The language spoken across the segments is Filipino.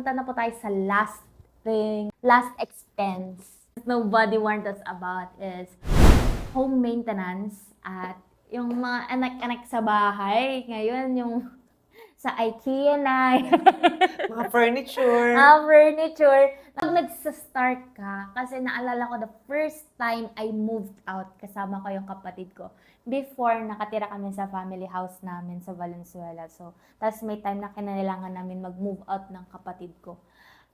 punta na po tayo sa last expense nobody warned us about is home maintenance at yung mga anak-anak sa bahay. Ngayon, yung sa IKEA na, Mga furniture. furniture. Pag nagsa-start ka, kasi naalala ko the first time I moved out, kasama ko yung kapatid ko. Before, nakatira kami sa family house namin sa Valenzuela. So, tapos may time na kinailangan namin mag-move out ng kapatid ko.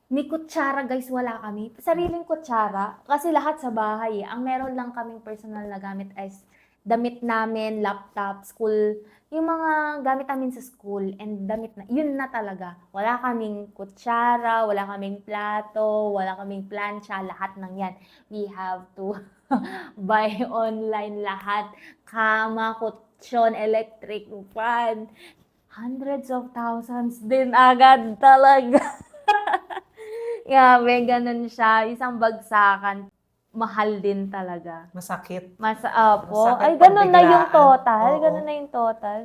Ni kutsara guys, wala kami. Sariling kutsara. Kasi lahat sa bahay. Ang meron lang kaming personal na gamit is damit namin, laptop, school. Yung mga gamit namin sa school and damit na, yun na talaga. Wala kaming kutsara, wala kaming plato, wala kaming plancha, lahat ng yan. We have to buy online lahat. Kama, kutsyon, electric fan. Hundreds of thousands din agad talaga. Grabe, ganun siya. Isang bagsakan. Mahal din talaga. Masakit. Opo. Masakit Ay, ganun na yung pagbiglaan. total. Oo. Ganun na yung total.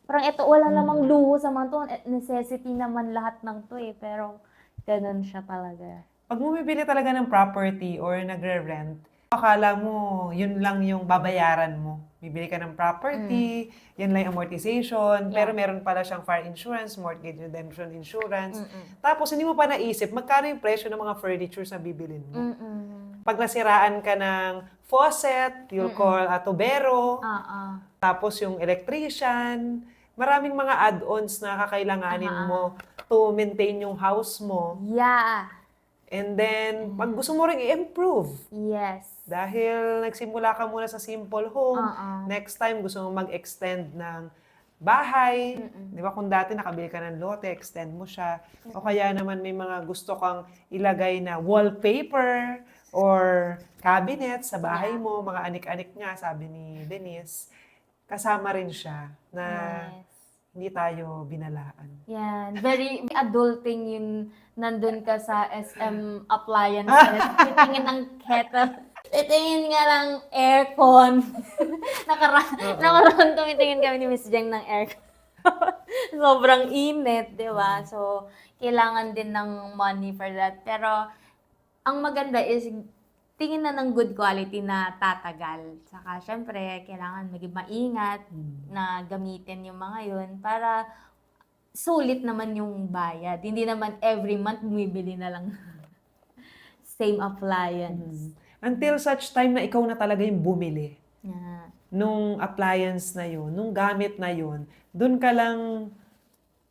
Parang ito, wala namang luho sa mga to. Necessity naman lahat ng to eh. Pero, ganun siya talaga. Pag bumibili talaga ng property or nagre-rent, akala mo yun lang yung babayaran mo. Bibili ka ng property, yan lang yung amortization, pero meron pala siyang fire insurance, mortgage redemption insurance. Tapos hindi mo pa naisip magkano yung presyo ng mga furnitures na bibilin mo. Pag nasiraan ka ng faucet, you'll call a tubero, tapos yung electrician, maraming mga add-ons na kakailanganin mo to maintain yung house mo. Yeah. And then, pag gusto mo rin i-improve, Yes. dahil nagsimula ka muna sa simple home, next time gusto mo mag-extend ng bahay, di ba kung dati nakabili ka ng lote, extend mo siya, o kaya naman may mga gusto kang ilagay na wallpaper or cabinet sa bahay mo, mga anik-anik nga, sabi ni Denise, kasama rin siya na hindi tayo binalaan. Yan. Very adulting yung nandun ka sa SM appliances. Titingin ng kettle. Titingin nga ng aircon. Nakaraan tumitingin kami ni Miss Jeng ng aircon. Sobrang init, di ba? So, kailangan din ng money for that. Pero, ang maganda is, tingin na ng good quality na tatagal. Saka, syempre, kailangan maging maingat na gamitin yung mga yun para sulit naman yung bayad. Hindi naman every month bumibili na lang same appliance. Until such time na ikaw na talaga yung bumili Yeah. nung appliance na yun, nung gamit na yun, dun ka lang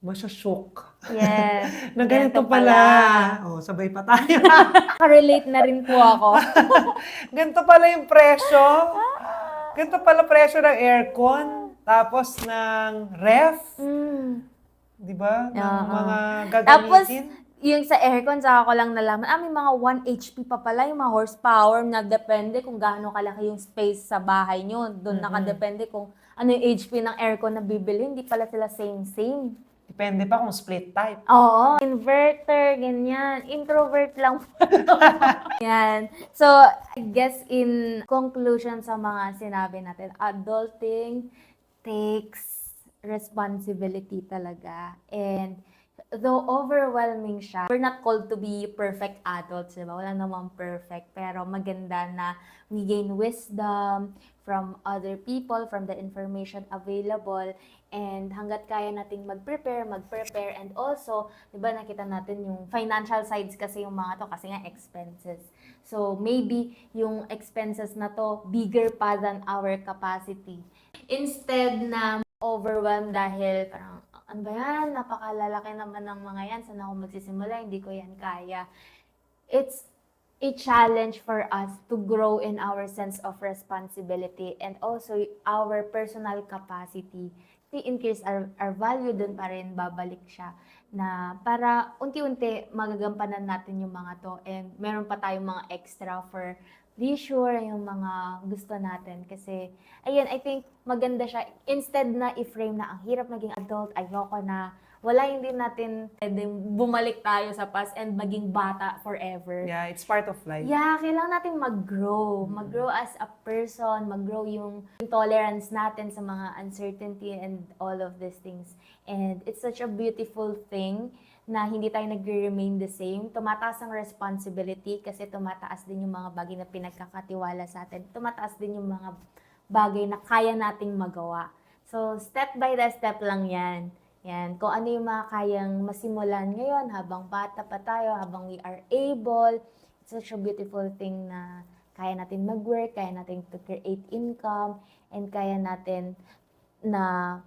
masyashock. Yes. Na ganito pala. Oh, sabay pa tayo. Relate na rin po ako. Ganito pala yung presyo. Ganito pala presyo ng aircon. Tapos ng ref. Di ba? Ng mga Tapos, gagamitin. yung sa aircon, saka ko lang nalaman, may mga 1 HP pa pala, yung mga horsepower, nagdepende kung gaano kalaki yung space sa bahay nyo. Doon nakadepende kung ano yung HP ng aircon na bibili. Hindi pala sila same. Depende pa kung split type. Oo. Inverter, ganyan. Introvert lang po. Yan. So, I guess in conclusion sa mga sinabi natin, adulting takes responsibility talaga. And though overwhelming siya, we're not called to be perfect adults, diba? Wala namang perfect. Pero maganda na we gain wisdom from other people, from the information available. And hanggat kaya nating mag-prepare. And also, di ba nakita natin yung financial sides kasi yung mga to, kasi nga expenses. So, maybe yung expenses na to bigger pa than our capacity. Instead na overwhelmed dahil parang, ano ba yan? Napakalalaki naman ng mga yan. Saan ako magsisimula? Hindi ko yan kaya. It's a challenge for us to grow in our sense of responsibility and also our personal capacity. I-increase our value, dun pa rin babalik siya na para unti-unti magagampanan natin yung mga to and meron pa tayong mga extra for leisure, yung mga gusto natin. Kasi, ayun, I think maganda siya. Instead na i-frame na ang hirap maging adult, ayoko na, wala hindi natin pwedeng bumalik tayo sa past and maging bata forever. Yeah, it's part of life. Yeah, kailangan natin mag-grow. Mag-grow as a person, mag-grow yung tolerance natin sa mga uncertainty and all of these things. And it's such a beautiful thing na hindi tayo nag-remain the same. Tumataas ang responsibility kasi tumataas din yung mga bagay na pinagkakatiwala sa atin. Tumataas din yung mga bagay na kaya nating magawa. So, step by step lang yan. Yan. Kung ano yung mga kayang masimulan ngayon habang bata pa tayo, habang we are able. It's such a beautiful thing na kaya natin mag-work, kaya natin to create income, and kaya natin na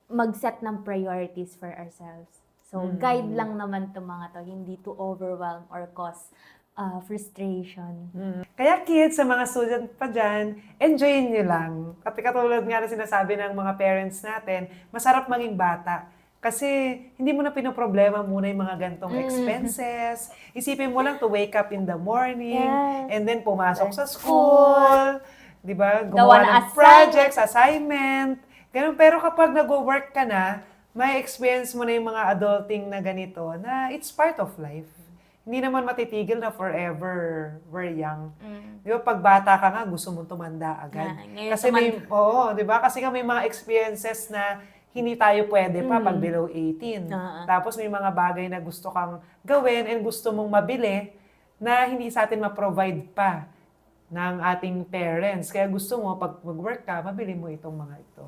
mag-set ng priorities for ourselves. So, guide lang naman to mga to, hindi to overwhelm or cause frustration. Kaya kids, sa mga student pa dyan, enjoyin nyo lang. At katulad nga na sinasabi ng mga parents natin, masarap maging bata. Kasi hindi mo na pinoproblema muna yung mga gantong expenses. Isipin mo lang to wake up in the morning, Yes. and then pumasok sa school, di ba? Gawa Gumawa ng ng projects, assignment. Ganun. Pero kapag nag-work ka na, may experience mo na yung mga adulting na ganito, na it's part of life. Hindi naman matitigil na forever we're young. Di ba, pag bata ka nga, gusto mong tumanda agad. Ngayon Kasi di ba? Kasi nga may mga experiences na hindi tayo pwede pa pag below 18. Tapos may mga bagay na gusto kang gawin and gusto mong mabili na hindi sa atin ma-provide pa ng ating parents. Kaya gusto mo, pag mag-work ka, mabili mo itong mga ito.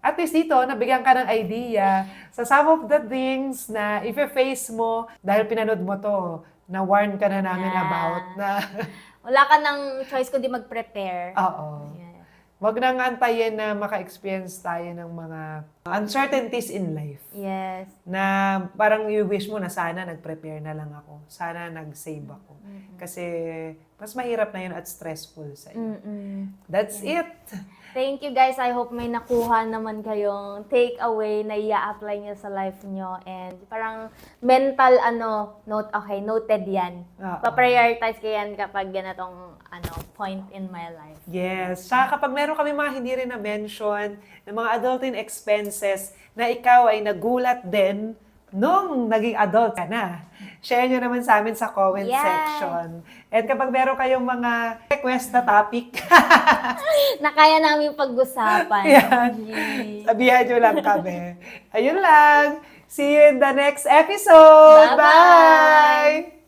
At least dito, nabigyan ka ng idea sa some of the things na if-face mo, dahil pinanood mo to, na-warn ka na namin about na... Wala ka ng choice kundi mag-prepare. Oo. Yeah. Wag nang antayin na maka-experience tayo ng mga uncertainties in life. Yes. Na parang you wish mo na sana nag-prepare na lang ako. Sana nag-save ako. Kasi mas mahirap na yun at stressful sa iyo. That's it. Thank you guys. I hope may nakuha naman kayong take away na i-apply nyo sa life nyo. And parang mental note, okay, noted yan. Pa-prioritize ko yan kapag ganitong point in my life. Yes. Saka kapag meron kami mga hindi rin na-mention ng mga adulting expenses na ikaw ay nagulat din nung naging adult ka na, share nyo naman sa amin sa comment section. And kapag meron kayong mga request na topic, na kaya namin pag-usapan. sabihan nyo lang kami. Ayun lang. See you in the next episode. Bye-bye! Bye!